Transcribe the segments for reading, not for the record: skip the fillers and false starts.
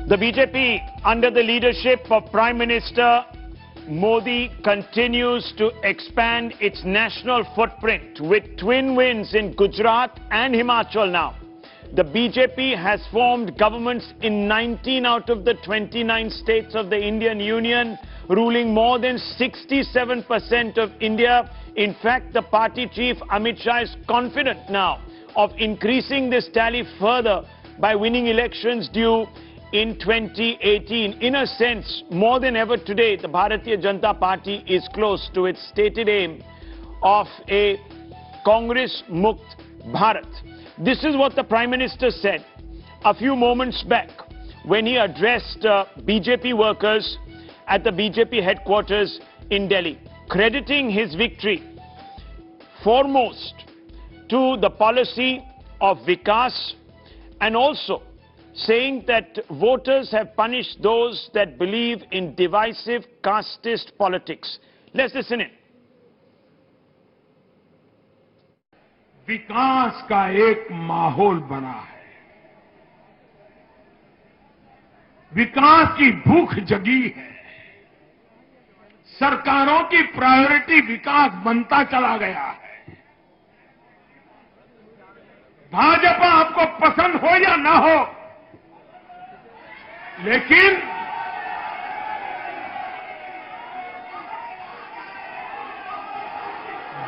The BJP, under the leadership of Prime Minister Modi, continues to expand its national footprint with twin wins in Gujarat and Himachal now. The BJP has formed governments in 19 out of the 29 states of the Indian Union, ruling more than 67% of India. In fact, the party chief Amit Shah is confident now of increasing this tally further by winning elections due in 2018. In a sense, more than ever today, the Bharatiya Janata Party is close to its stated aim of a Congress Mukt Bharat. This is what the Prime Minister said a few moments back when he addressed BJP workers at the BJP headquarters in Delhi, crediting his victory foremost to the policy of Vikas, and also saying that voters have punished those that believe in divisive casteist politics. Let's listen in. विकास का एक माहौल बना है, विकास की भूख जगी है, सरकारों की प्रायोरिटी विकास बनता चला गया है। भाजपा आपको पसंद हो या ना हो, लेकिन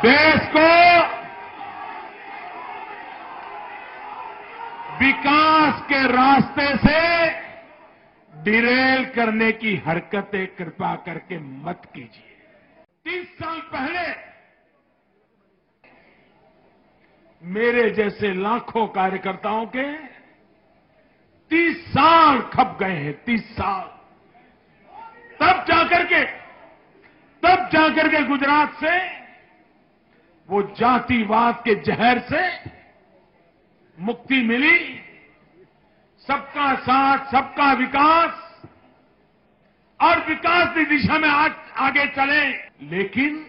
देश को विकास के रास्ते से डिरेल करने की हरकतें कृपा करके मत कीजिए। 30 साल पहले मेरे जैसे लाखों कार्यकर्ताओं के 30 साल खप गए हैं, 30 साल। तब जाकर के गुजरात से वो जातिवाद के जहर से मुक्ति मिली। सबका साथ, सबका विकास और विकास की दिशा में आगे चले। लेकिन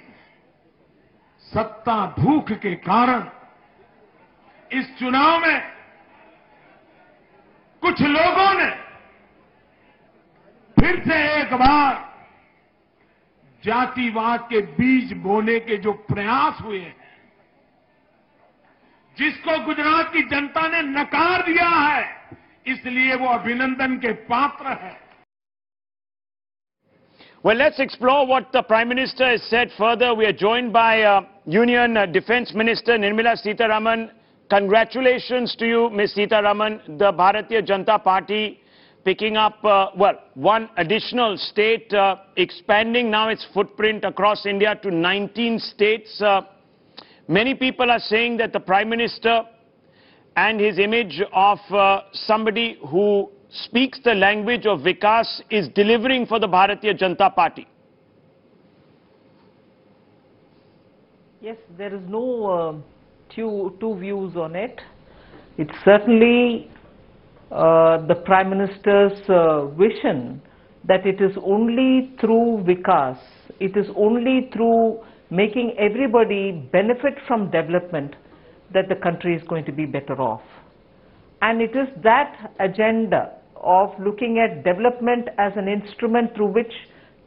सत्ता भूख के कारण इस चुनाव में कुछ लोगों ने फिर से एक बार जातिवाद के बीज बोने के जो प्रयास हुए हैं, जिसको गुजरात की जनता ने नकार दिया है, इसलिए वो अभिनंदन के पात्र है। Well, let's explore what the Prime Minister has said further. We are joined by Union Defence Minister Nirmala Sitharaman. Congratulations to you, Ms. Sitharaman. The Bharatiya Janata Party picking up, one additional state, expanding now its footprint across India to 19 states. Many people are saying that the Prime Minister and his image of somebody who speaks the language of Vikas is delivering for the Bharatiya Janata Party. Yes, there is no two views on it. It's certainly the Prime Minister's vision that it is only through Vikas, it is only through making everybody benefit from development that the country is going to be better off. And it is that agenda of looking at development as an instrument through which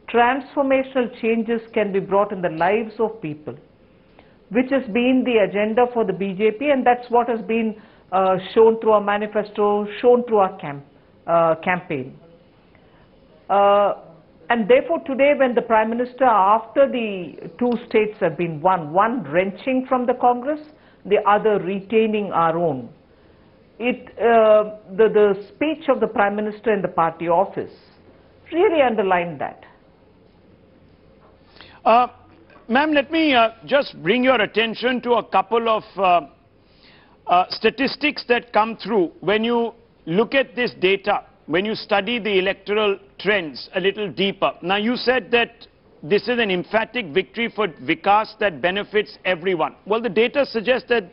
transformational changes can be brought in the lives of people, which has been the agenda for the BJP, and that's what has been shown through our manifesto, shown through our campaign. And therefore today, when the Prime Minister, after the two states have been won, one wrenching from the Congress, the other retaining our own, the speech of the Prime Minister in the party office really underlined that. Ma'am, let me just bring your attention to a couple of statistics that come through when you look at this data, when you study the electoral trends a little deeper. Now, you said that this is an emphatic victory for Vikas that benefits everyone. Well, the data suggests that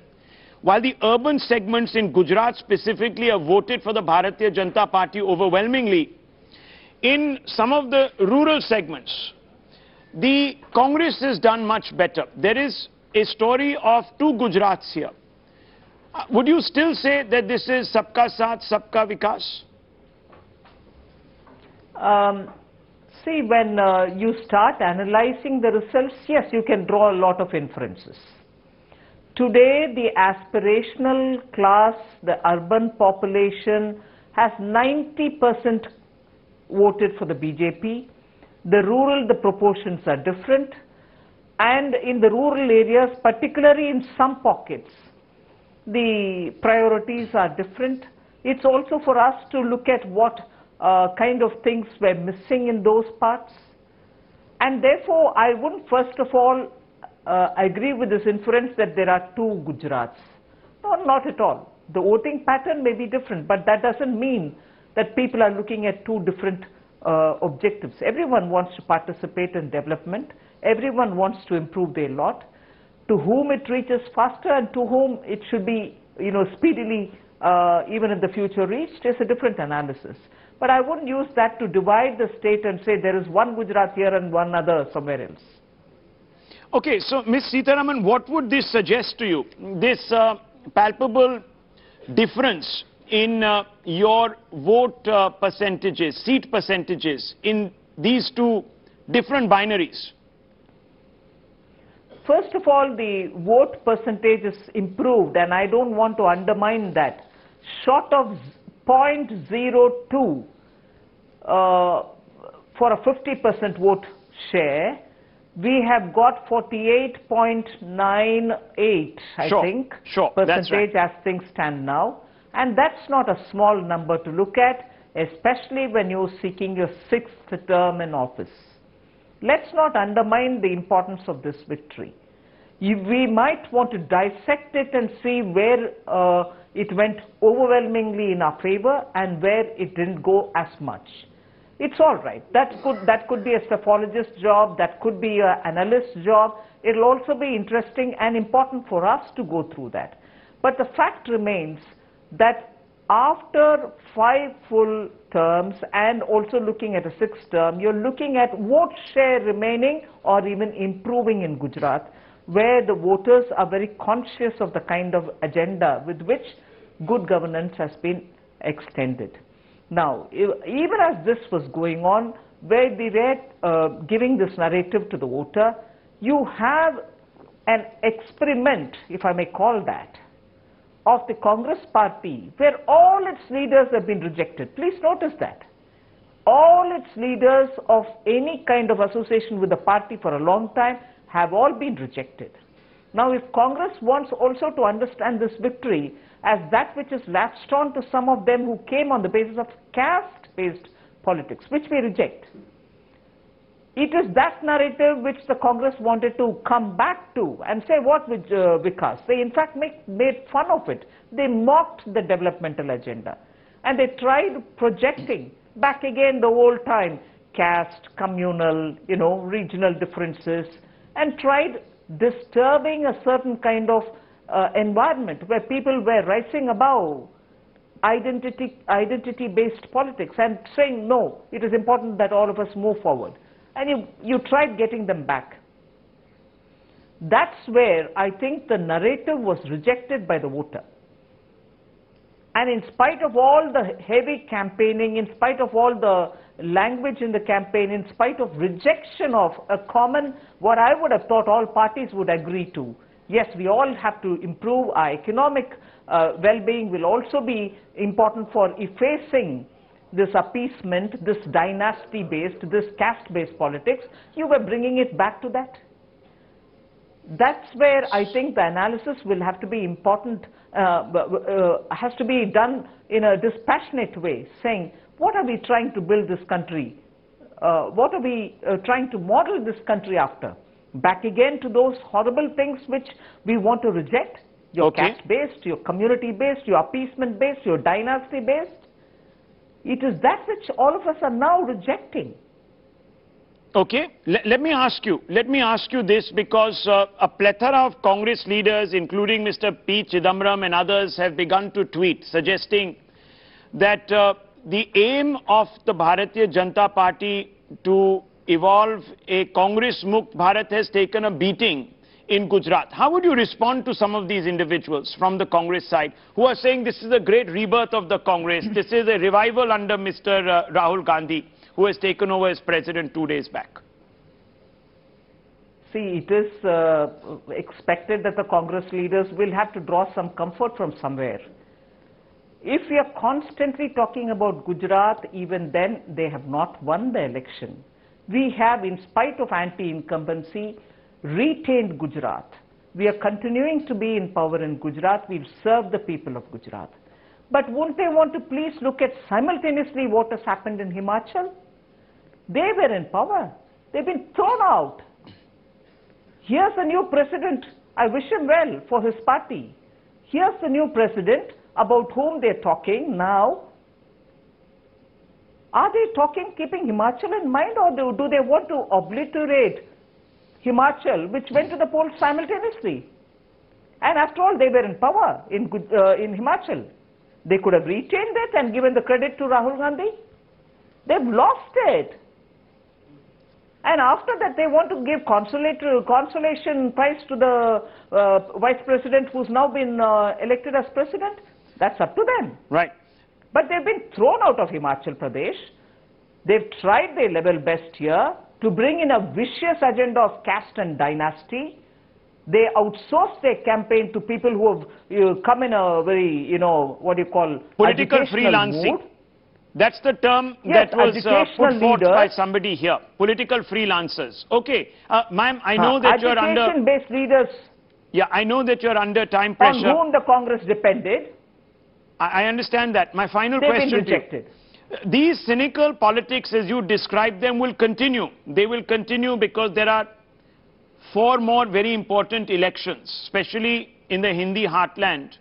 while the urban segments in Gujarat specifically have voted for the Bharatiya Janata Party overwhelmingly, in some of the rural segments, the Congress has done much better. There is a story of two Gujarats here. Would you still say that this is Sabka Saath, Sabka Vikas? See, when you start analyzing the results, yes, you can draw a lot of inferences. Today, the aspirational class, the urban population, has 90% voted for the BJP. The rural, the proportions are different. And in the rural areas, particularly in some pockets, the priorities are different. It's also for us to look at what kind of things were missing in those parts. And therefore, I wouldn't first of all agree with this inference that there are two Gujarats. No, not at all. The voting pattern may be different, but that doesn't mean that people are looking at two different objectives. Everyone wants to participate in development. Everyone wants to improve their lot. To whom it reaches faster and to whom it should be, speedily, even in the future reached, is a different analysis. But I wouldn't use that to divide the state and say there is one Gujarat here and one other somewhere else. Okay, so Ms. Sitharaman, what would this suggest to you? This palpable difference in your vote percentages, seat percentages in these two different binaries? First of all, the vote percentage is improved, and I don't want to undermine that. Short of 0.02 for a 50% vote share, we have got 48.98, I think, percentage as things stand now. And that's not a small number to look at, especially when you're seeking your 6th term in office. Let's not undermine the importance of this victory. We might want to dissect it and see where it went overwhelmingly in our favor and where it didn't go as much. It's all right. That could be a psephologist's job, that could be an analyst's job. It'll also be interesting and important for us to go through that. But the fact remains that after 5 full terms and also looking at a 6th term, you're looking at vote share remaining or even improving in Gujarat, where the voters are very conscious of the kind of agenda with which good governance has been extended. Now, even as this was going on, where we were giving this narrative to the voter, you have an experiment, if I may call that, of the Congress party, where all its leaders have been rejected. Please notice that. All its leaders of any kind of association with the party for a long time have all been rejected. Now, if Congress wants also to understand this victory as that which is latched on to some of them who came on the basis of caste-based politics, which we reject, it is that narrative which the Congress wanted to come back to and say what with Vikas. They in fact made fun of it. They mocked the developmental agenda. And they tried projecting back again the old time caste, communal, regional differences, and tried disturbing a certain kind of environment where people were rising above identity-based politics and saying, no, it is important that all of us move forward. And you tried getting them back. That's where I think the narrative was rejected by the voter. And in spite of all the heavy campaigning, in spite of all the language in the campaign, in spite of rejection of a common, what I would have thought all parties would agree to, yes, we all have to improve our economic well-being will also be important for effacing this appeasement, this dynasty-based, this caste-based politics. You were bringing it back to that. That's where I think the analysis will have to be important, has to be done in a dispassionate way, saying, what are we trying to build this country? What are we trying to model this country after? Back again to those horrible things which we want to reject? Your caste-based, your community-based, your appeasement-based, your dynasty-based? It is that which all of us are now rejecting. Okay, let me ask you this, because a plethora of Congress leaders, including Mr. P. Chidambaram and others, have begun to tweet suggesting that the aim of the Bharatiya Janata Party to evolve a Congress Mukt Bharat has taken a beating in Gujarat. How would you respond to some of these individuals from the Congress side who are saying this is a great rebirth of the Congress, this is a revival under Mr. Rahul Gandhi? who has taken over as president 2 days back? See, it is expected that the Congress leaders will have to draw some comfort from somewhere. If we are constantly talking about Gujarat, even then they have not won the election. We have, in spite of anti-incumbency, retained Gujarat. We are continuing to be in power in Gujarat. We'll serve the people of Gujarat. But won't they want to please look at simultaneously what has happened in Himachal? They were in power. They've been thrown out. Here's the new president. I wish him well for his party. Here's the new president about whom they're talking now. Are they talking keeping Himachal in mind, or do they want to obliterate Himachal, which went to the polls simultaneously? And after all, they were in power in Himachal. They could have retained it and given the credit to Rahul Gandhi. They've lost it. And after that, they want to give consolation prize to the vice president who's now been elected as president. That's up to them. Right. But they've been thrown out of Himachal Pradesh. They've tried their level best here to bring in a vicious agenda of caste and dynasty. They outsourced their campaign to people who have come in a very, what do you call, political freelancing. Mood. That's the term Yes, that was put forth by leaders. somebody here. Political freelancers. Okay, ma'am, I know that you're under... Agitation-based leaders. Yeah, I know that you're under time pressure. On whom the Congress depended. I understand that. My final They've question been rejected. to you. These cynical politics, as you describe them, will continue. They will continue because there are 4 more very important elections, especially in the Hindi heartland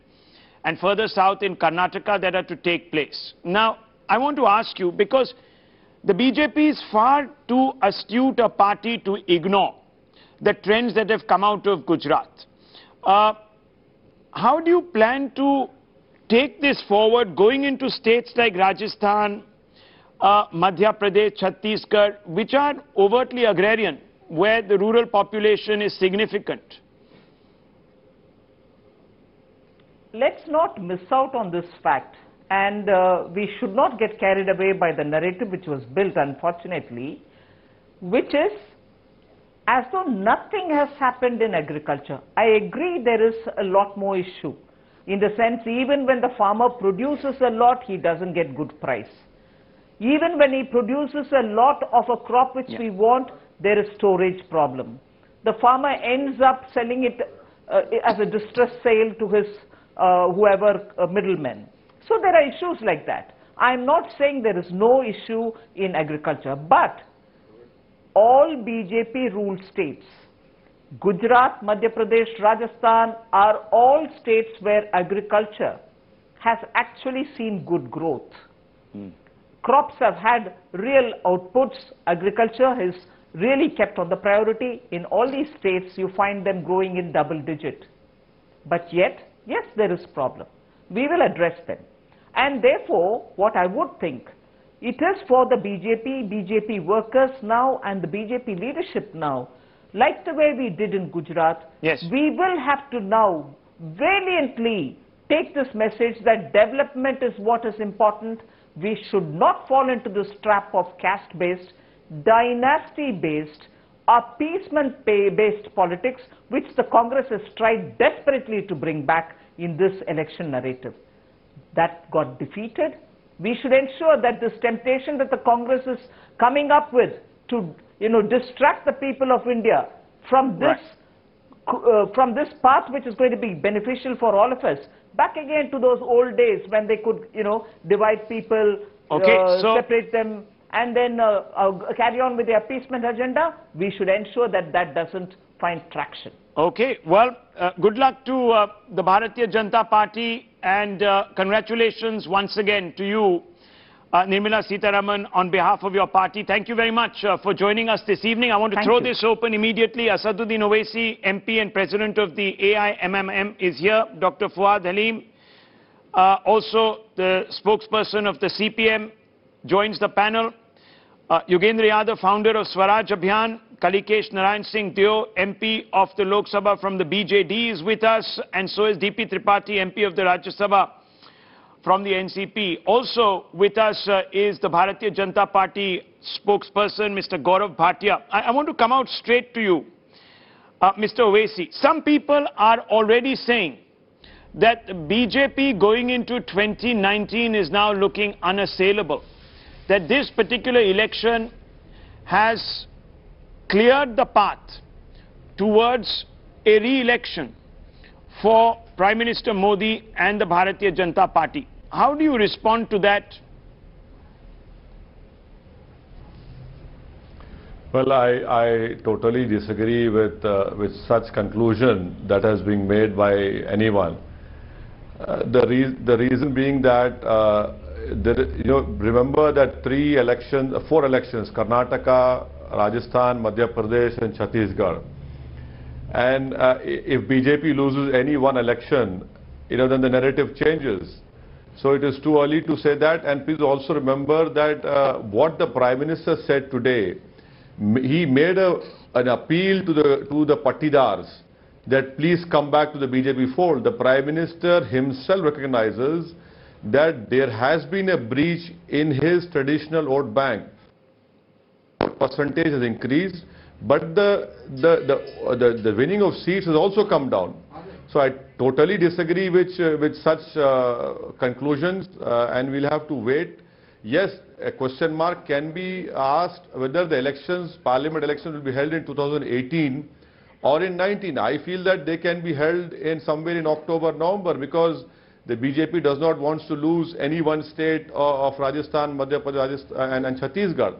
and further south in Karnataka, that are to take place. Now, I want to ask you, because the BJP is far too astute a party to ignore the trends that have come out of Gujarat. How do you plan to take this forward, going into states like Rajasthan, Madhya Pradesh, Chhattisgarh, which are overtly agrarian, where the rural population is significant? Let's not miss out on this fact, and we should not get carried away by the narrative which was built, unfortunately, which is as though nothing has happened in agriculture. I agree there is a lot more issue. In the sense, even when the farmer produces a lot, he doesn't get good price. Even when he produces a lot of a crop which we want, there is storage problem. The farmer ends up selling it as a distress sale to his middlemen. So there are issues like that. I'm not saying there is no issue in agriculture, but all BJP ruled states, Gujarat, Madhya Pradesh, Rajasthan, are all states where agriculture has actually seen good growth. Crops have had real outputs. Agriculture has really kept on the priority. In all these states, you find them growing in double digit. But yet, yes, there is problem. We will address them. And therefore, what I would think, it is for the BJP workers now and the BJP leadership now, like the way we did in Gujarat, yes, we will have to now valiantly take this message that development is what is important. We should not fall into this trap of caste-based, dynasty-based, appeasement-based politics, which the Congress has tried desperately to bring back in this election narrative. That got defeated. We should ensure that this temptation that the Congress is coming up with to distract the people of India from this, from this path which is going to be beneficial for all of us, back again to those old days when they could, divide people, separate them, and then carry on with the appeasement agenda. We should ensure that that doesn't find traction. Okay, well, good luck to the Bharatiya Janata Party, and congratulations once again to you, Nirmala Sitharaman, on behalf of your party. Thank you very much for joining us this evening. I want to throw this open immediately. Asaduddin Owaisi, MP and President of the AIMMM, is here. Dr. Fuad Halim, also the spokesperson of the CPM, joins the panel. Yogendra Yadav, founder of Swaraj Abhiyan. Kalikesh Narayan Singh Deo, MP of the Lok Sabha from the BJD, is with us, and so is DP Tripathi, MP of the Rajya Sabha from the NCP. Also with us is the Bharatiya Janata Party spokesperson, Mr. Gaurav Bhatia. I want to come out straight to you, Mr. Owaisi. Some people are already saying that BJP going into 2019 is now looking unassailable, that this particular election has cleared the path towards a re-election for Prime Minister Modi and the Bharatiya Janata Party. How do you respond to that? Well, I totally disagree with such conclusion that has been made by anyone. The reason being that remember that 4 elections: Karnataka, Rajasthan, Madhya Pradesh, and Chhattisgarh. And if BJP loses any one election, then the narrative changes. So it is too early to say that. And please also remember that what the Prime Minister said today, he made an appeal to the Patidars that please come back to the BJP fold. The Prime Minister himself recognizes that there has been a breach in his traditional vote bank. Percentage has increased, but the winning of seats has also come down. So I totally disagree with such conclusions, and we'll have to wait. Yes, a question mark can be asked whether the elections, parliament elections, will be held in 2018 or in 19. I feel that they can be held in somewhere in October, November, because the BJP does not want to lose any one state of Rajasthan, Madhya Pradesh, and Chhattisgarh.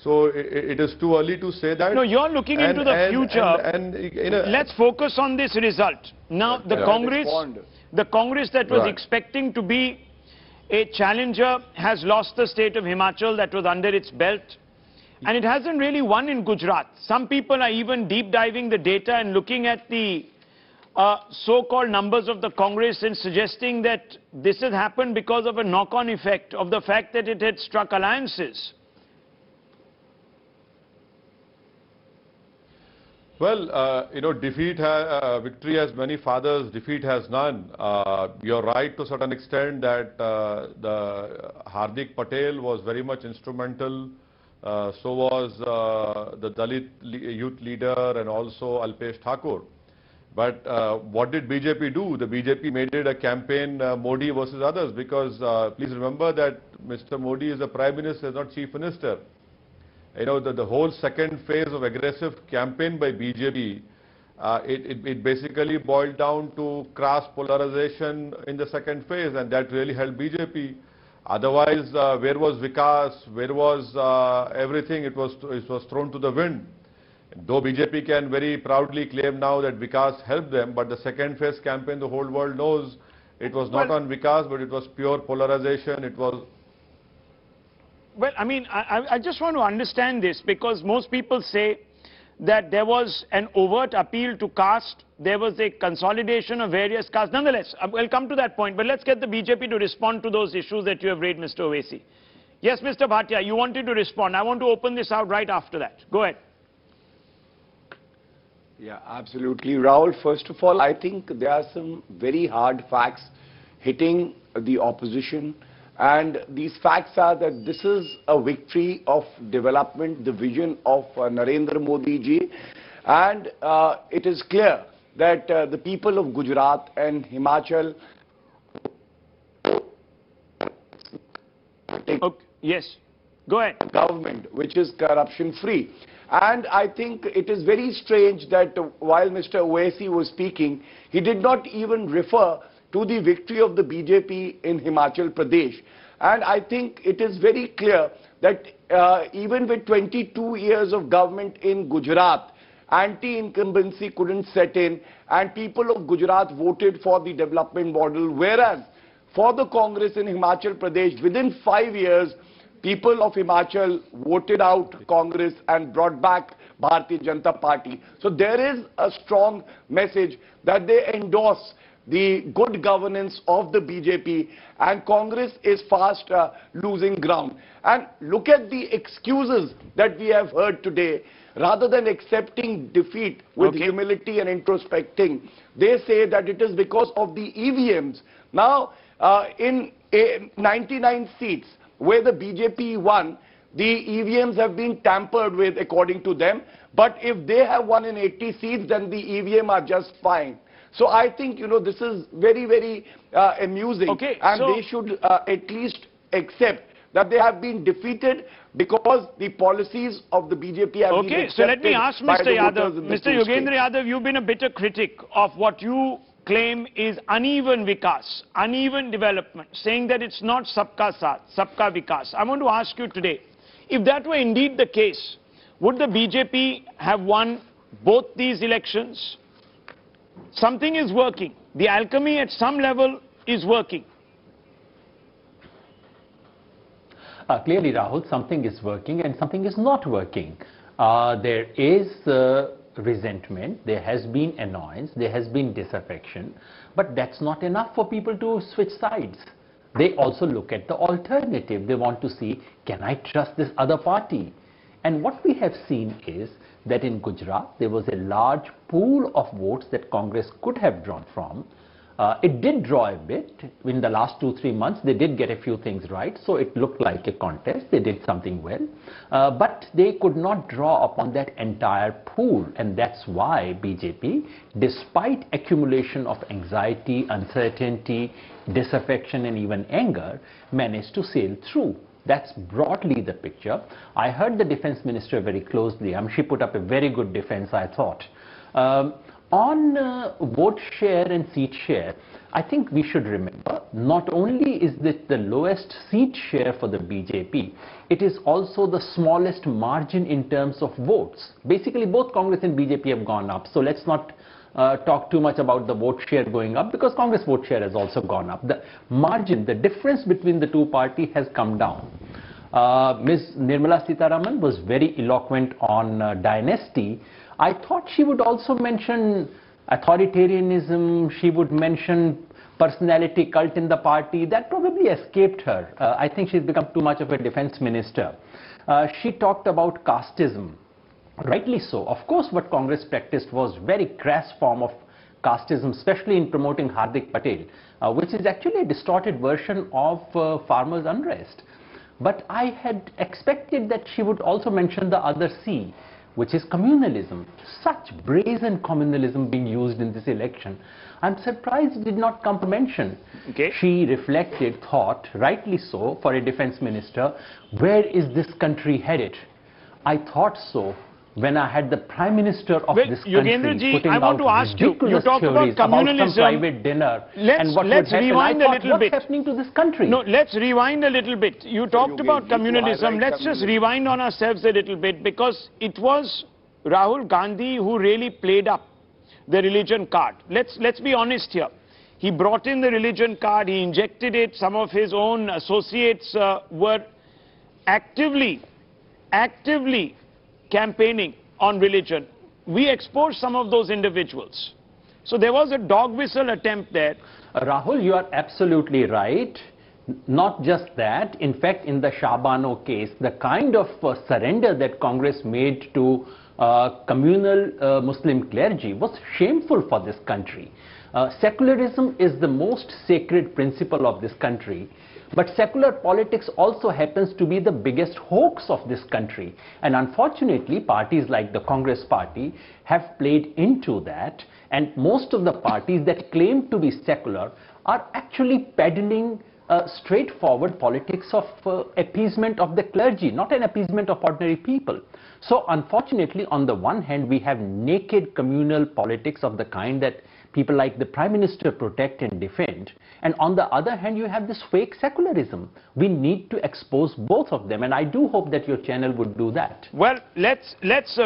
So it is too early to say that. No, you're looking into the future. Let's focus on this result. Now, the Congress that was expecting to be a challenger has lost the state of Himachal that was under its belt. And it hasn't really won in Gujarat. Some people are even deep diving the data and looking at the so-called numbers of the Congress and suggesting that this has happened because of a knock-on effect of the fact that it had struck alliances. Well, victory has many fathers, defeat has none. You're right to a certain extent that the Hardik Patel was very much instrumental. So was the Dalit youth leader and also Alpesh Thakur. But what did BJP do? The BJP made it a campaign Modi versus others, because please remember that Mr. Modi is the Prime Minister, not Chief Minister. The whole second phase of aggressive campaign by BJP, it basically boiled down to crass polarization in the second phase, and that really helped BJP. Otherwise, where was Vikas? Where was everything? It was thrown to the wind. Though BJP can very proudly claim now that Vikas helped them, but the second phase campaign, the whole world knows it was not on Vikas, but it was pure polarization. It was. Well, I mean, I just want to understand this, because most people say that there was an overt appeal to caste, there was a consolidation of various castes. Nonetheless, we'll come to that point, but let's get the BJP to respond to those issues that you have raised, Mr. Owaisi. Yes, Mr. Bhatia, you wanted to respond. I want to open this out right after that. Go ahead. Yeah, absolutely. Rahul, first of all, I think there are some very hard facts hitting the opposition. And these facts are that this is a victory of development, the vision of Narendra Modi ji. And it is clear that the people of Gujarat and Himachal yes, go ahead. Government which is corruption free. And I think it is very strange that while Mr. Owaisi was speaking, he did not even refer to the victory of the BJP in Himachal Pradesh. And I think it is very clear that even with 22 years of government in Gujarat, anti-incumbency couldn't set in, and people of Gujarat voted for the development model, whereas for the Congress in Himachal Pradesh, within 5 years, people of Himachal voted out Congress and brought back Bharatiya Janata Party. So there is a strong message that they endorse the good governance of the BJP, and Congress is fast losing ground. And look at the excuses that we have heard today. Rather than accepting defeat with humility and introspecting, they say that it is because of the EVMs. Now, in 99 seats where the BJP won, the EVMs have been tampered with according to them. But if they have won in 80 seats, then the EVM are just fine. So I think, this is very, very amusing. Okay, and so they should at least accept that they have been defeated because the policies of the BJP have been accepted. So let me ask by Mr. the Yadav. voters in the Mr. two Yogendra states. Yadav, you've been a bitter critic of what you claim is uneven vikas, uneven development, saying that it's not sabka saath, sabka vikas. I want to ask you today, if that were indeed the case, would the BJP have won both these elections? Something is working. The alchemy at some level is working. Clearly, Rahul, something is working and something is not working. There is resentment, there has been annoyance, there has been disaffection, but that's not enough for people to switch sides. They also look at the alternative. They want to see, can I trust this other party? And what we have seen is that in Gujarat, there was a large pool of votes that Congress could have drawn from. It did draw a bit. In the last 2-3 months, they did get a few things right, so it looked like a contest. They did something well. But they could not draw upon that entire pool, and that's why BJP, despite accumulation of anxiety, uncertainty, disaffection, and even anger, managed to sail through. That's broadly the picture. I heard the defense minister very closely. She put up a very good defense, I thought. On vote share and seat share, I think we should remember, not only is this the lowest seat share for the BJP, it is also the smallest margin in terms of votes. Basically, both Congress and BJP have gone up. So let's not talk too much about the vote share going up, because Congress vote share has also gone up. The margin, the difference between the two parties has come down. Ms. Nirmala Sitharaman was very eloquent on dynasty. I thought she would also mention authoritarianism, she would mention personality cult in the party. That probably escaped her. I think she's become too much of a defense minister. She talked about casteism. Rightly so. Of course, what Congress practiced was very crass form of casteism, especially in promoting Hardik Patel, which is actually a distorted version of farmers' unrest. But I had expected that she would also mention the other C, which is communalism. Such brazen communalism being used in this election. I'm surprised it did not come to mention. Okay. She reflected, thought, rightly so, for a defense minister, where is this country headed? I thought so when I had the Prime Minister of this country putting I want to ask you, you talked about communalism, some private dinner, and what let's would happen. rewind a little bit. What's happening to this country? No, let's rewind a little bit. You talked about communalism. Let's just rewind on ourselves a little bit, because it was Rahul Gandhi who really played up the religion card. Let's be honest here. He brought in the religion card, he injected it. Some of his own associates were actively campaigning on religion. We exposed some of those individuals. So there was a dog whistle attempt there. Rahul, you are absolutely right. Not just that, in fact, in the Shahbano case, the kind of surrender that Congress made to communal Muslim clergy was shameful for this country. Secularism is the most sacred principle of this country. But secular politics also happens to be the biggest hoax of this country. And unfortunately, parties like the Congress party have played into that. And most of the parties that claim to be secular are actually peddling straightforward politics of appeasement of the clergy, not an appeasement of ordinary people. So unfortunately, on the one hand, we have naked communal politics of the kind that people like the Prime Minister protect and defend. And on the other hand, you have this fake secularism. We need to expose both of them, and I do hope that your channel would do that. Well, let's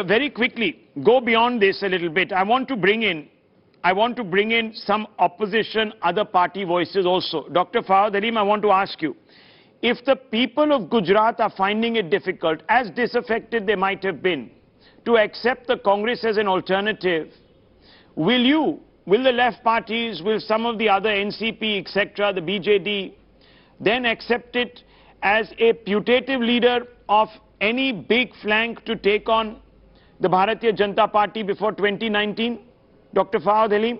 very quickly go beyond this a little bit. I want to bring in some opposition, other party voices also. Dr. Fawad Halim, I want to ask you, if the people of Gujarat are finding it difficult, as disaffected they might have been, to accept the Congress as an alternative, will the left parties, will some of the other NCP, etc., the BJD, then accept it as a putative leader of any big flank to take on the Bharatiya Janata Party before 2019? Dr. Fawad Halim?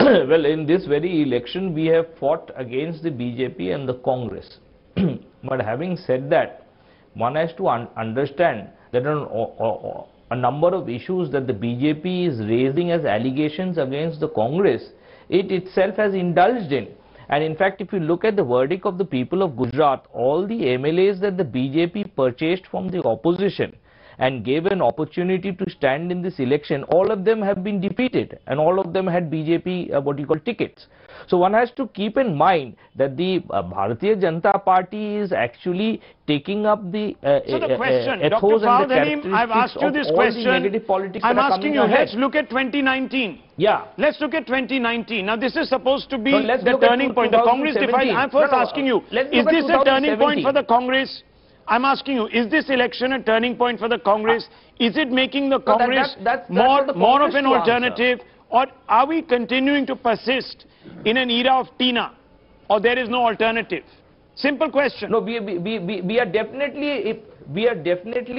Well, in this very election, we have fought against the BJP and the Congress. But having said that, one has to understand that a number of issues that the BJP is raising as allegations against the Congress, it itself has indulged in. And in fact, if you look at the verdict of the people of Gujarat, all the MLAs that the BJP purchased from the opposition and gave an opportunity to stand in this election, all of them have been defeated, and all of them had BJP, what you call, tickets. So one has to keep in mind that the Bharatiya Janata Party is actually taking up the so the question, ethos Dr. and the Fawad, I've asked you this question. I'm asking you, let's look at 2019. Yeah. Let's look at 2019. Now, this is supposed to be No, let's the look at turning point. The Congress divided. I'm first asking you, is this a turning point for the Congress? I'm asking you, is this election a turning point for the Congress? Is it making the Congress more of an alternative? Or are we continuing to persist in an era of Tina? Or there is no alternative? Simple question. No, we are definitely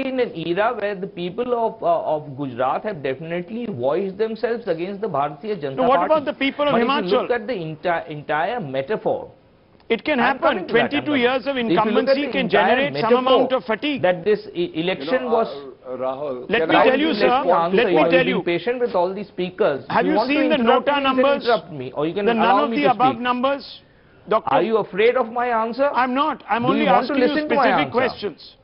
in an era where the people of Gujarat have definitely voiced themselves against the Bharatiya Janata Party. So what about the people of Himachal? If you look at the entire metaphor, it can happen. 22 years of incumbency can generate some amount of fatigue. That this election was. Rahul, let me tell you, sir. Let me tell you. Patient with all these speakers. Have you seen the Nota numbers? Interrupt me, or you can the allow none of me the to above speak. numbers. Doctor, are you afraid of my answer? I'm not. I'm only asking you specific questions.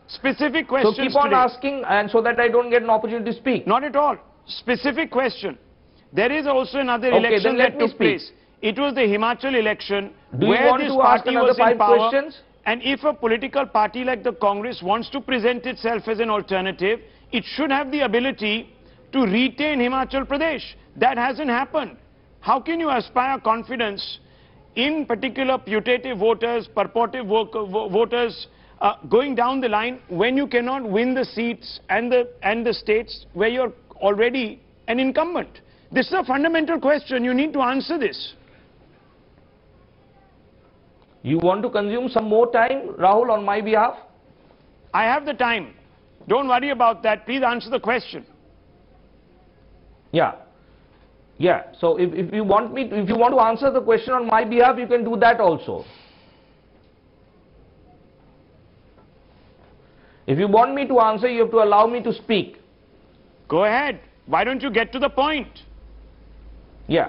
Specific questions. So keep on asking, and so that I don't get an opportunity to speak. Not at all. Specific question. There is also another election that took place. It was the Himachal election where this party was in power. And if a political party like the Congress wants to present itself as an alternative, it should have the ability to retain Himachal Pradesh. That hasn't happened. How can you aspire confidence in particular putative voters, purported voters going down the line when you cannot win the seats and the states where you're already an incumbent? This is a fundamental question. You need to answer this. You want to consume some more time, Rahul, on my behalf? I have the time. Don't worry about that. Please answer the question. Yeah. Yeah. So if you want to answer the question on my behalf, you can do that also. If you want me to answer, you have to allow me to speak. Go ahead. Why don't you get to the point? Yeah.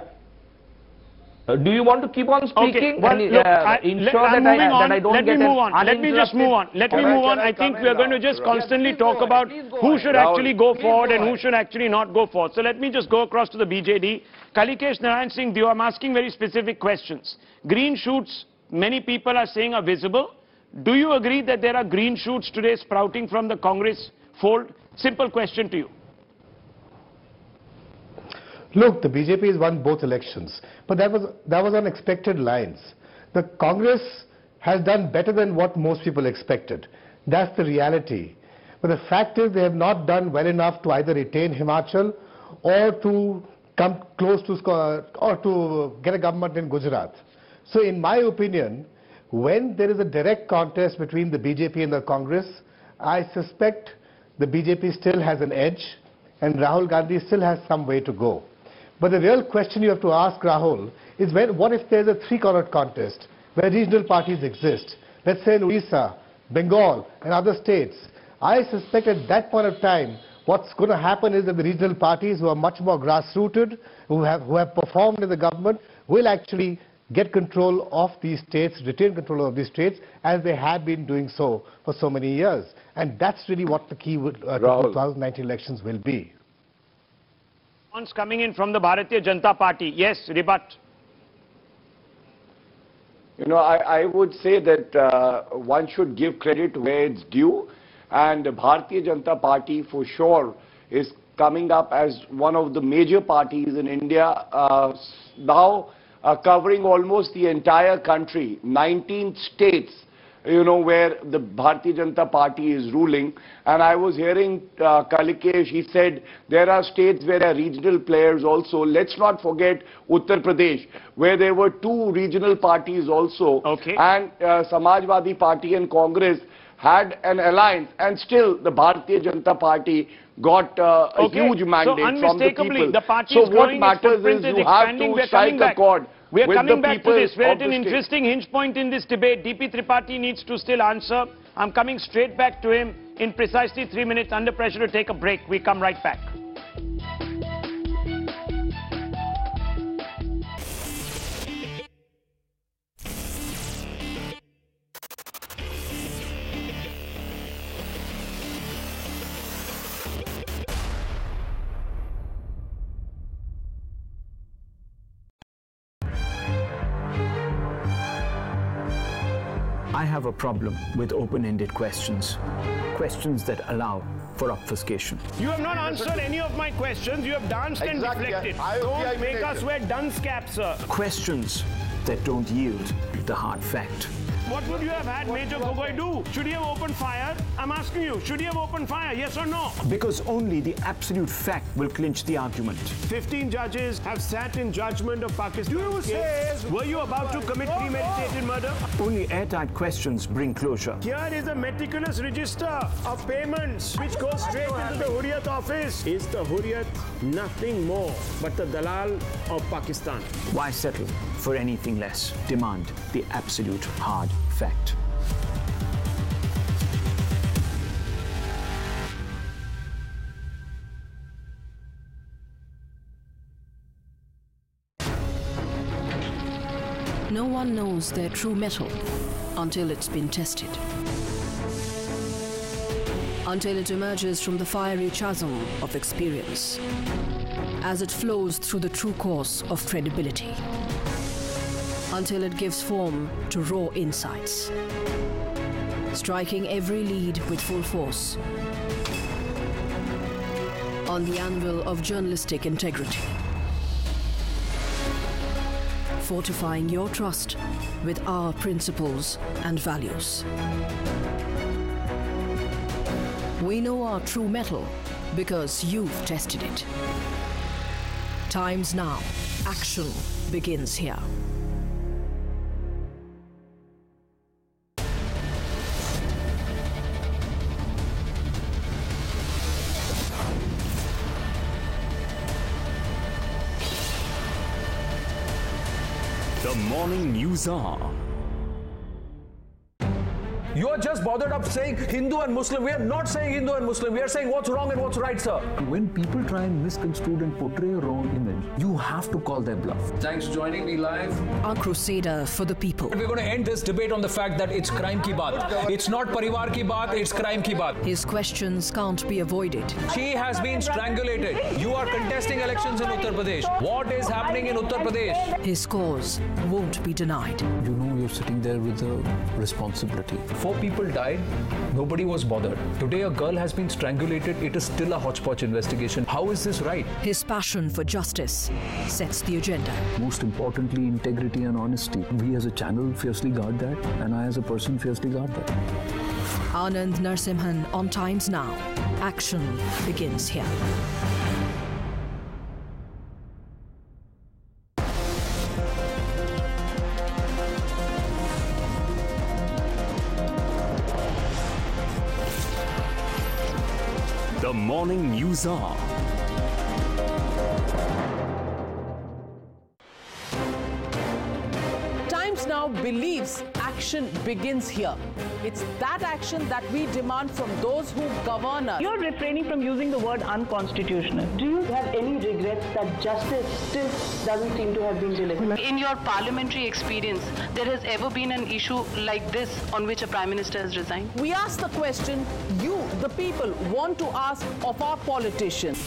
Do you want to keep on speaking? Okay. Well, and, look, ensure that I don't get move on. Let me just move on. Let me move on. I think we are going to just constantly talk about who should actually go forward and who should actually not go forward. So let me just go across to the BJD. Kalikesh Narayan Singh, I'm asking very specific questions. Green shoots, many people are saying, are visible. Do you agree that there are green shoots today sprouting from the Congress fold? Simple question to you. Look, the BJP has won both elections, but that was on expected lines. The Congress has done better than what most people expected. That's the reality. But the fact is they have not done well enough to either retain Himachal or to come close to or to get a government in Gujarat. So in my opinion, when there is a direct contest between the BJP and the Congress, I suspect the BJP still has an edge and Rahul Gandhi still has some way to go. But the real question you have to ask, Rahul, is what if there's a three-cornered contest where regional parties exist? Let's say in Odisha, Bengal and other states. I suspect at that point of time, what's going to happen is that the regional parties who are much more grassrooted, who have performed in the government, will actually get control of these states, retain control of these states, as they have been doing so for so many years. And that's really what the key to the 2019 elections will be. Coming in from the Bharatiya Janata Party. Yes, rebut. You know, I would say that one should give credit where it's due, and the Bharatiya Janata Party for sure is coming up as one of the major parties in India, now covering almost the entire country, 19 states, you know, where the Bharatiya Janata Party is ruling. And I was hearing Kalikesh, he said there are states where there are regional players also. Let's not forget Uttar Pradesh, where there were two regional parties also. Okay. And Samajwadi Party and Congress had an alliance, and still the Bharatiya Janata Party got a huge mandate from the people. The party so is what growing, matters is you have to strike a chord We are with coming the back to people this. We're of at an the state. interesting hinge point in this debate. DP Tripathi needs to still answer. I'm coming straight back to him in precisely 3 minutes. Under pressure to take a break. We come right back. I have a problem with open-ended questions, questions that allow for obfuscation. You have not answered any of my questions. You have danced and deflected. Don't make us wear dunce caps, sir. Questions that don't yield the hard fact. What would you have had Major Gogoi do? Should he have opened fire? I'm asking you, should he have opened fire, yes or no? Because only the absolute fact will clinch the argument. 15 judges have sat in judgment of Pakistan. Were you about to commit premeditated murder? Only airtight questions bring closure. Here is a meticulous register of payments which goes straight into the Hurriyat office. Is the Hurriyat nothing more but the Dalal of Pakistan? Why settle for anything less? Demand the absolute hard fact. No one knows their true metal until it's been tested. Until it emerges from the fiery chasm of experience, as it flows through the true course of credibility. Until it gives form to raw insights, striking every lead with full force on the anvil of journalistic integrity, fortifying your trust with our principles and values. We know our true metal because you've tested it. Time's now. Action begins here. The morning news are. You are just bothered up saying Hindu and Muslim. We are not saying Hindu and Muslim. We are saying what's wrong and what's right, sir. When people try and misconstrue and portray a wrong image, you have to call their bluff. Thanks for joining me live. Our crusader for the people. We're going to end this debate on the fact that it's crime ki baat. It's not parivar ki baat, it's crime ki baat. His questions can't be avoided. She has been strangulated. You are contesting elections in Uttar Pradesh. What is happening in Uttar Pradesh? His cause won't be denied. You know you're sitting there with a responsibility. 4 people died, nobody was bothered. Today a girl has been strangulated, it is still a hodgepodge investigation. How is this right? His passion for justice sets the agenda. Most importantly, integrity and honesty. We as a channel fiercely guard that, and I as a person fiercely guard that. Anand Narsimhan on Times Now. Action begins here. The morning news are. Times Now believes action begins here. It's that action that we demand from those who govern us. You're refraining from using the word unconstitutional. Do you have any regrets that justice still doesn't seem to have been delivered? In your parliamentary experience, there has ever been an issue like this on which a Prime Minister has resigned? We ask the question you, the people, want to ask of our politicians.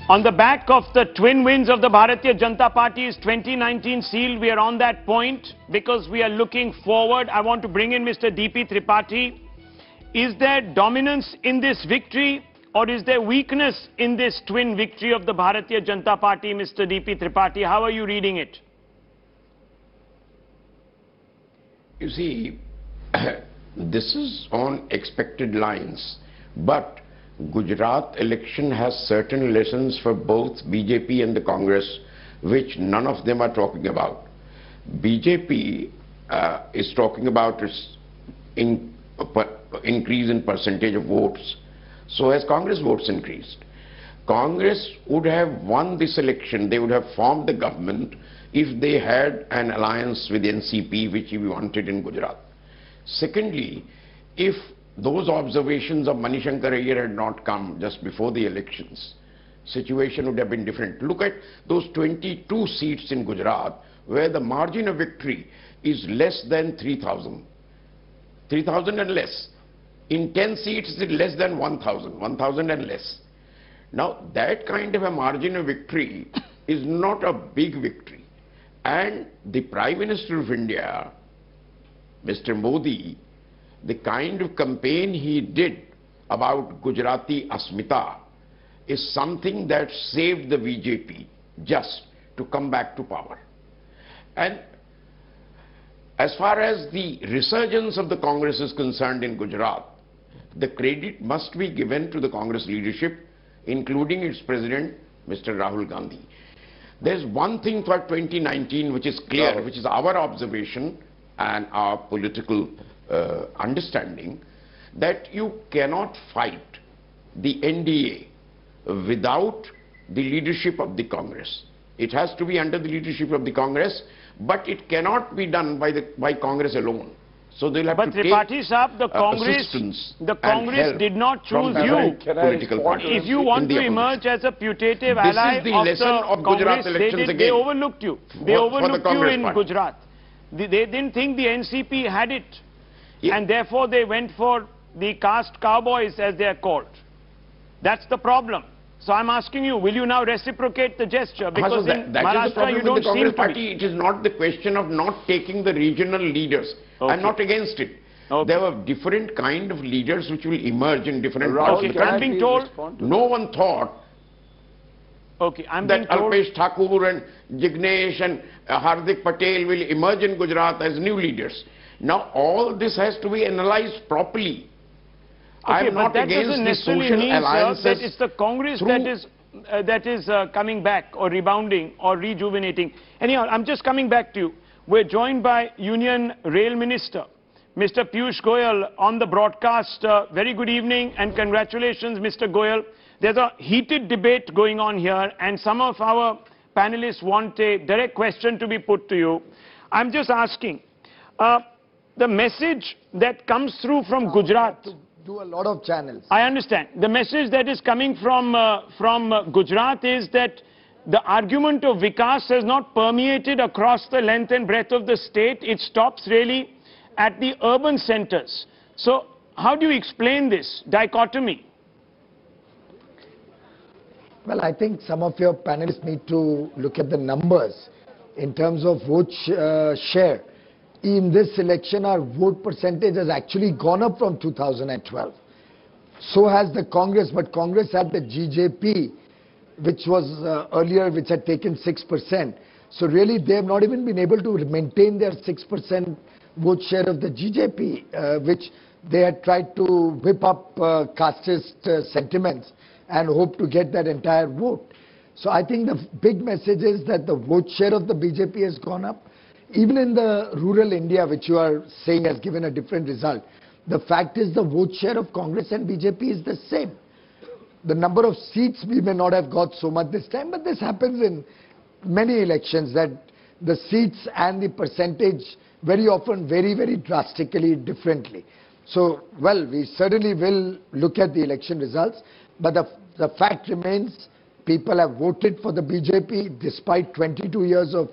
On the back of the twin wins of the Bharatiya Janata Party's 2019 seal, we are on that point because we are looking forward. I want to bring in Mr. DP Tripathi. Is there dominance in this victory or is there weakness in this twin victory of the Bharatiya Janata Party, Mr. DP Tripathi? How are you reading it? You see, this is on expected lines, but Gujarat election has certain lessons for both BJP and the Congress, which none of them are talking about. BJP is talking about its increase in percentage of votes. So has Congress votes increased. Congress would have won this election, they would have formed the government if they had an alliance with NCP, which we wanted in Gujarat. Secondly, if those observations of Manishankar Iyer had not come just before the elections, situation would have been different. Look at those 22 seats in Gujarat where the margin of victory is less than 3,000. 3,000 and less. In 10 seats it is less than 1,000. 1,000 and less. Now that kind of a margin of victory is not a big victory. And the Prime Minister of India, Mr. Modi, the kind of campaign he did about Gujarati Asmita is something that saved the BJP just to come back to power. And as far as the resurgence of the Congress is concerned in Gujarat, the credit must be given to the Congress leadership, including its president, Mr. Rahul Gandhi. There's one thing for 2019 which is clear, which is our observation and our political understanding, that you cannot fight the NDA without the leadership of the Congress. It has to be under the leadership of the Congress, but it cannot be done by Congress alone. So they'll have to take the Congress did not choose you. Political parties. If you want to emerge as a putative ally of the Congress, they overlooked you. They overlooked you in Gujarat. They didn't think the NCP had it. Yeah. And therefore they went for the caste cowboys, as they are called. That's the problem. So I'm asking you, will you now reciprocate the gesture? Because in Maharashtra you don't seem to be. It is not the question of not taking the regional leaders. Okay. I'm not against it. Okay. There were different kind of leaders which will emerge in different parts of the country. I'm being told, no one thought that Alpesh Thakur and Jignesh and Hardik Patel will emerge in Gujarat as new leaders. Now all this has to be analyzed properly. I am not against the social alliances. That it's the Congress that is coming back or rebounding or rejuvenating. Anyhow, I'm just coming back to you. We're joined by Union Rail Minister, Mr. Piyush Goyal, on the broadcast. Very good evening and congratulations, Mr. Goyal. There's a heated debate going on here and some of our panelists want a direct question to be put to you. I'm just asking, the message that comes through from Gujarat, do a lot of channels. I understand. The message that is coming from Gujarat is that the argument of Vikas has not permeated across the length and breadth of the state. It stops really at the urban centers. So how do you explain this dichotomy? Well, I think some of your panelists need to look at the numbers in terms of vote share. In this election, our vote percentage has actually gone up from 2012. So has the Congress, but Congress had the GJP, which was earlier, which had taken 6%. So really, they have not even been able to maintain their 6% vote share of the GJP, which they had tried to whip up casteist sentiments and hope to get that entire vote. So I think the big message is that the vote share of the BJP has gone up. Even in the rural India, which you are saying has given a different result, the fact is the vote share of Congress and BJP is the same. The number of seats we may not have got so much this time, but this happens in many elections, that the seats and the percentage very often vary very drastically differently. So, well, we certainly will look at the election results, but the fact remains people have voted for the BJP despite 22 years of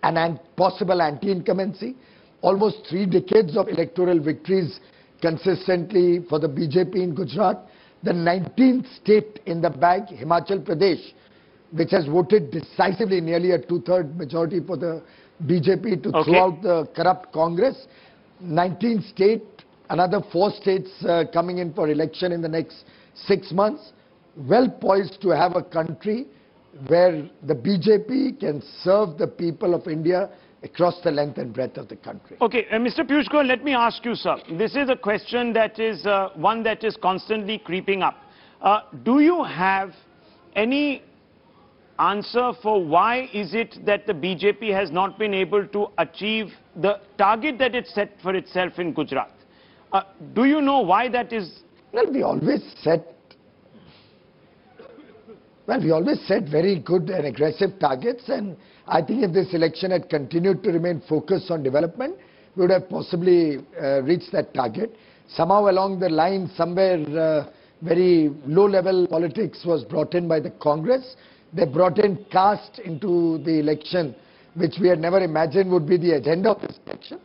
an possible anti-incumbency, almost 3 decades of electoral victories consistently for the BJP in Gujarat, the 19th state in the bag, Himachal Pradesh, which has voted decisively, nearly a 2/3 majority for the BJP to throw out the corrupt Congress. 19th state, another 4 states coming in for election in the next 6 months, well poised to have a country where the BJP can serve the people of India across the length and breadth of the country. Okay, Mr. Piyush Goyal, let me ask you, sir. This is a question that is one that is constantly creeping up. Do you have any answer for why is it that the BJP has not been able to achieve the target that it set for itself in Gujarat? Do you know why that is? Well, we always set very good and aggressive targets, and I think if this election had continued to remain focused on development, we would have possibly reached that target. Somehow along the line, somewhere very low-level politics was brought in by the Congress. They brought in caste into the election, which we had never imagined would be the agenda of this election.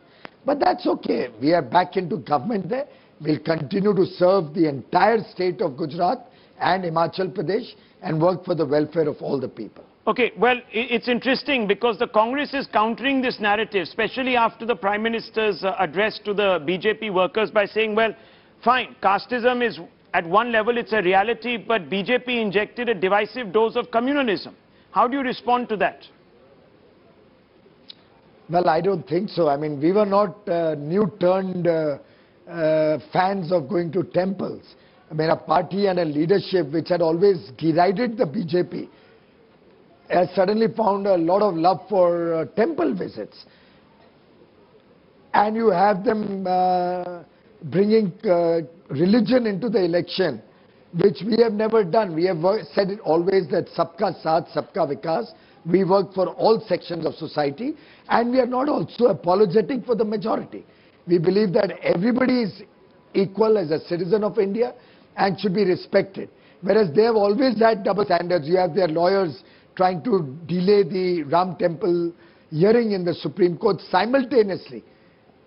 But that's okay. We are back into government there. We'll continue to serve the entire state of Gujarat and Himachal Pradesh and work for the welfare of all the people. Okay, well, it's interesting because the Congress is countering this narrative, especially after the Prime Minister's address to the BJP workers by saying, well, fine, casteism is at one level, it's a reality, but BJP injected a divisive dose of communalism. How do you respond to that? Well, I don't think so. I mean, we were not new-turned fans of going to temples. I mean, a party and a leadership which had always derided the BJP has suddenly found a lot of love for temple visits. And you have them bringing religion into the election, which we have never done. We have said it always that sabka saath, sabka vikas. We work for all sections of society, and we are not also apologetic for the majority. We believe that everybody is equal as a citizen of India and should be respected. Whereas they have always had double standards. You have their lawyers trying to delay the Ram Temple hearing in the Supreme Court simultaneously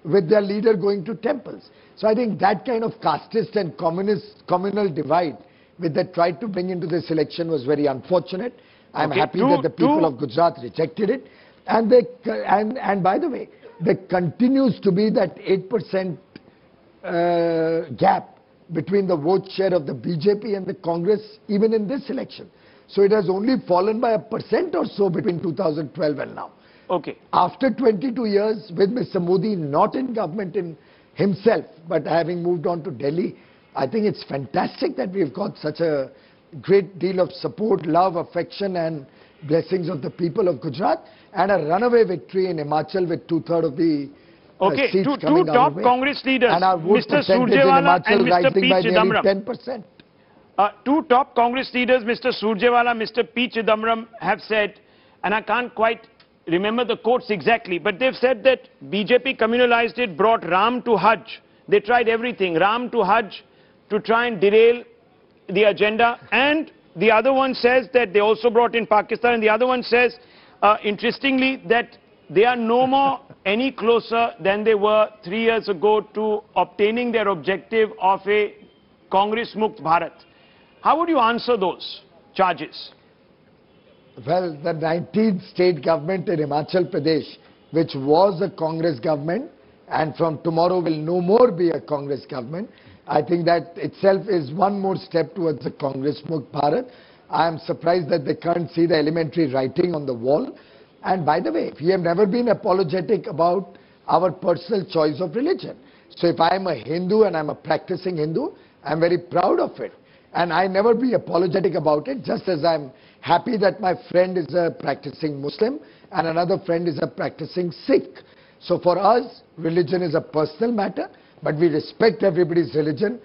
with their leader going to temples. So I think that kind of casteist and communal divide which they tried to bring into this election was very unfortunate. I'm happy that the people of Gujarat rejected it. And by the way, there continues to be that 8% gap between the vote share of the BJP and the Congress even in this election. So it has only fallen by 1% or so between 2012 and now. Okay. After 22 years with Mr. Modi not in government in himself, but having moved on to Delhi, I think it's fantastic that we've got such a great deal of support, love, affection and blessings of the people of Gujarat, and a runaway victory in Himachal with 2/3 of the seats coming two top Congress leaders, and our vote Mr. Surjewala and Mr. P. Chidambaram. 10%. Two top Congress leaders, Mr. Surjewala, Mr. P. Chidambaram, have said, and I can't quite remember the quotes exactly, but they've said that BJP communalized it, brought Ram to Hajj. They tried everything, Ram to Hajj, to try and derail the agenda. And the other one says that they also brought in Pakistan, and the other one says, interestingly, that they are no more any closer than they were 3 years ago to obtaining their objective of a Congress Mukt Bharat. How would you answer those charges? Well, the 19th state government in Himachal Pradesh, which was a Congress government and from tomorrow will no more be a Congress government, I think that itself is one more step towards the Congress Mukt Bharat. I am surprised that they can't see the elementary writing on the wall. And by the way, we have never been apologetic about our personal choice of religion. So if I am a Hindu and I am a practicing Hindu, I am very proud of it. And I never be apologetic about it, just as I am happy that my friend is a practicing Muslim and another friend is a practicing Sikh. So for us, religion is a personal matter, but we respect everybody's religion.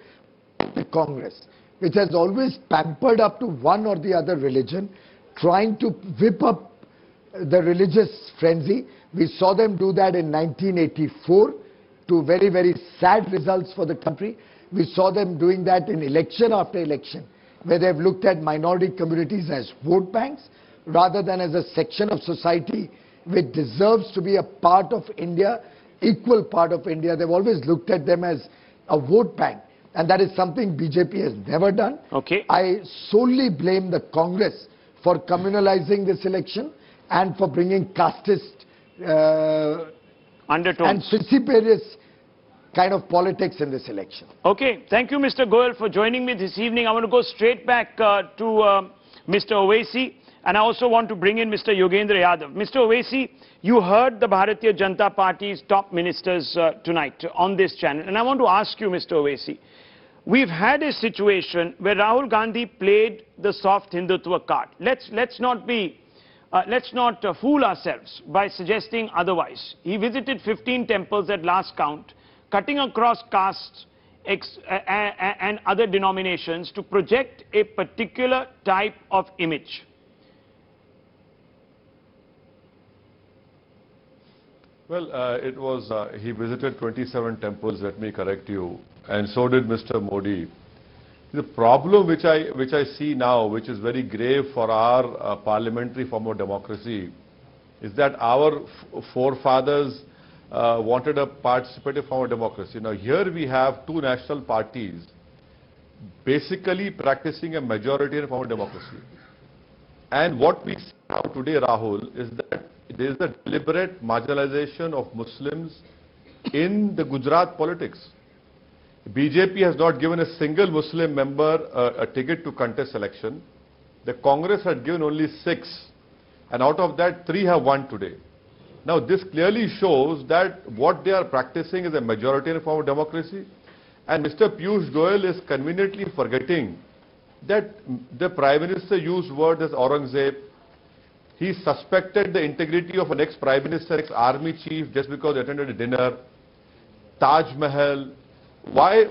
The Congress, which has always pampered up to one or the other religion, trying to whip up the religious frenzy. We saw them do that in 1984 to very, very sad results for the country. We saw them doing that in election after election, where they've looked at minority communities as vote banks rather than as a section of society which deserves to be a part of India, equal part of India. They've always looked at them as a vote bank, and that is something BJP has never done. Okay. I solely blame the Congress for communalizing this election and for bringing casteist undertones and vociferous kind of politics in this election. Okay, thank you, Mr. Goyal, for joining me this evening. I want to go straight back to Mr. Owaisi. And I also want to bring in Mr. Yogendra Yadav. Mr. Owaisi, you heard the Bharatiya Janata Party's top ministers tonight on this channel. And I want to ask you, Mr. Owaisi, we've had a situation where Rahul Gandhi played the soft Hindutva card. Let's not fool ourselves by suggesting otherwise. He visited 15 temples at last count, cutting across castes and other denominations to project a particular type of image. Well, he visited 27 temples, let me correct you, and so did Mr. Modi. The problem which I see now, which is very grave for our parliamentary form of democracy, is that our forefathers wanted a participative form of democracy. Now here we have two national parties basically practicing a majoritarian form of democracy. And what we see now today, Rahul, is that there is a deliberate marginalization of Muslims in the Gujarat politics. BJP has not given a single Muslim member a ticket to contest election. The Congress had given only 6, and out of that 3 have won today. Now this clearly shows that what they are practicing is a majoritarian form of democracy, and Mr. Piyush Goyal is conveniently forgetting that the Prime Minister used words as Aurangzeb. He suspected the integrity of an ex-Prime Minister, ex-Army Chief just because he attended a dinner. Taj Mahal. Why?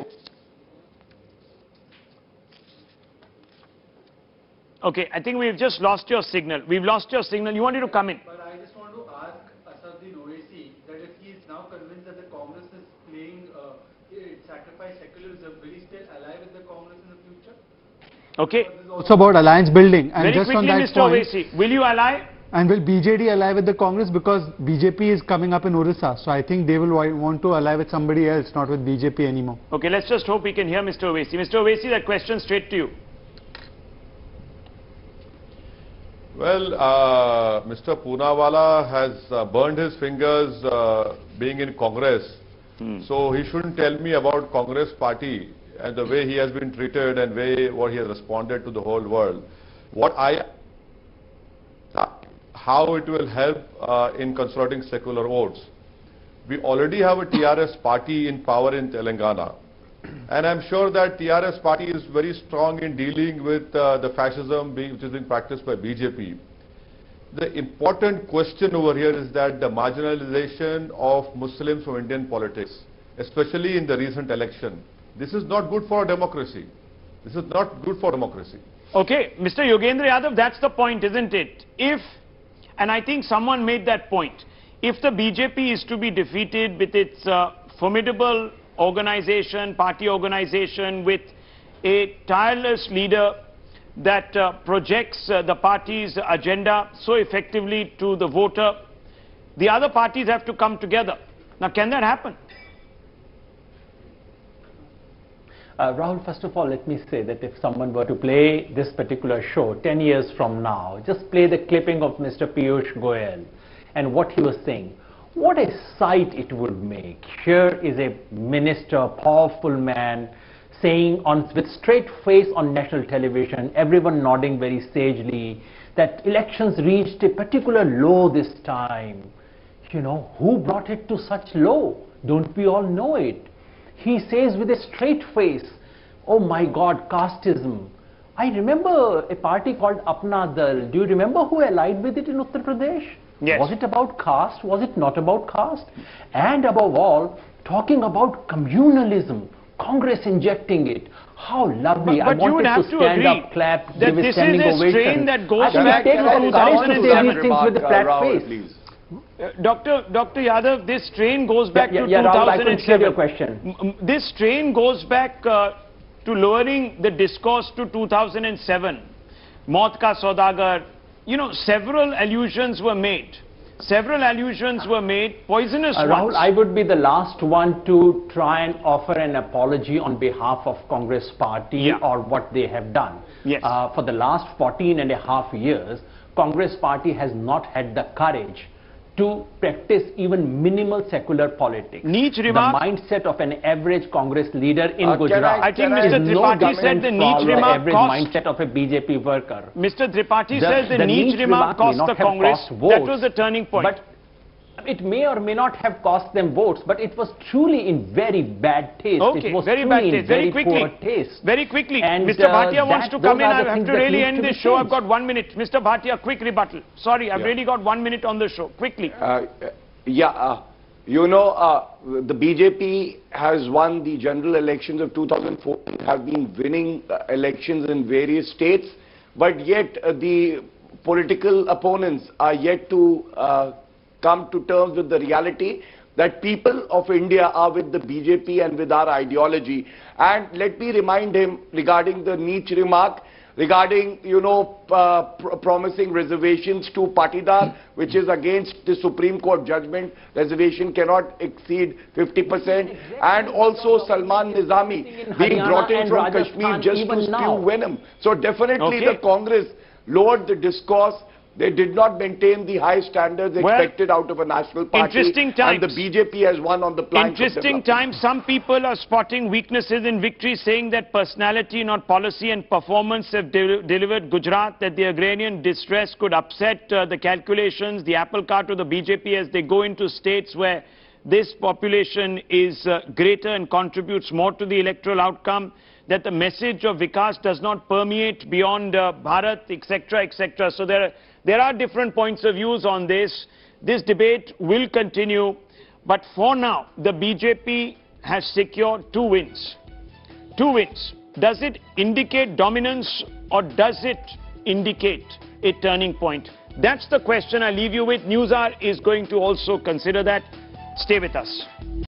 Okay, I think we've just lost your signal. We've lost your signal. You wanted to come in. But I just want to ask Asaduddin Owaisi that if he is now convinced that the Congress is playing sacrifice secularism, will he still ally with the Congress in the future? Okay. Also about alliance building. And very just quickly, on that Mr. Owaisi, will you ally? And will BJD ally with the Congress, because BJP is coming up in Orissa, so I think they will want to ally with somebody else, not with BJP anymore. Okay, let's just hope we can hear Mr. Owaisi. Mr. Owaisi, that question straight to you. Well, Mr. Poonawala has burned his fingers being in Congress, so he shouldn't tell me about Congress party and the way he has been treated and what he has responded to the whole world. How it will help in consolidating secular votes. We already have a TRS party in power in Telangana, and I'm sure that TRS party is very strong in dealing with the fascism which is being practiced by BJP. The important question over here is that the marginalization of Muslims from Indian politics, especially in the recent election, this is not good for democracy. This is not good for democracy. Okay, Mr. Yogendra Yadav, that's the point, isn't it? And I think someone made that point. If the BJP is to be defeated with its formidable organization, party organization, with a tireless leader that projects the party's agenda so effectively to the voter, the other parties have to come together. Now, can that happen? Rahul, first of all, let me say that if someone were to play this particular show 10 years from now, just play the clipping of Mr. Piyush Goyal and what he was saying, what a sight it would make. Here is a minister, powerful man, saying with straight face on national television, everyone nodding very sagely, that elections reached a particular low this time. You know, who brought it to such low? Don't we all know it? He says with a straight face, oh my God, casteism. I remember a party called Apna Dal. Do you remember who allied with it in Uttar Pradesh? Yes. Was it about caste? Was it not about caste? And above all, talking about communalism, Congress injecting it. How lovely. But I wanted to stand up, clap, give a standing ovation. This is a strain that goes back to 2007. With a flat face. Dr. Yadav, this strain goes back to 2007. Rahul, I couldn't hear your question. This strain goes back to lowering the discourse to 2007. Maut ka Saudagar. You know, several allusions were made. Poisonous ones. Rahul, I would be the last one to try and offer an apology on behalf of Congress party or what they have done. Yes. For the last 14 and a half years, Congress party has not had the courage to practice even minimal secular politics. Niche remark. The mindset of an average Congress leader in Gujarat. I think Mr. Tripathi said the niche remark average mindset of a BJP worker. Mr. Tripathi says the niche remark cost the Congress. That was the turning point. But it may or may not have cost them votes, but it was truly in very bad taste. Okay, it was very bad taste. Very quickly. Poor taste. Very quickly. And, Mr. Bhatia wants to come in. I have to really end this show. Changed. I've got 1 minute. Mr. Bhatia, quick rebuttal. Sorry, I've really got 1 minute on the show. Quickly. You know, the BJP has won the general elections of 2014, have been winning elections in various states, but yet the political opponents are yet to come to terms with the reality that people of India are with the BJP and with our ideology. And let me remind him regarding the niche remark, regarding, you know, promising reservations to Patidar, which is against the Supreme Court judgment. Reservation cannot exceed 50%. And also Salman Nizami being brought in from Kashmir just to spew venom. So definitely the Congress lowered the discourse. They did not maintain the high standards expected out of a national party. Interesting times. And the BJP has won on the plank. Interesting times. Some people are spotting weaknesses in victory, saying that personality, not policy, and performance have delivered Gujarat, that the agrarian distress could upset the calculations, the apple cart to the BJP as they go into states where this population is greater and contributes more to the electoral outcome, that the message of Vikas does not permeate beyond Bharat, etc., etc. So there are different points of views on this. This debate will continue. But for now, the BJP has secured 2 wins. 2 wins. Does it indicate dominance or does it indicate a turning point? That's the question I leave you with. Newshour is going to also consider that. Stay with us.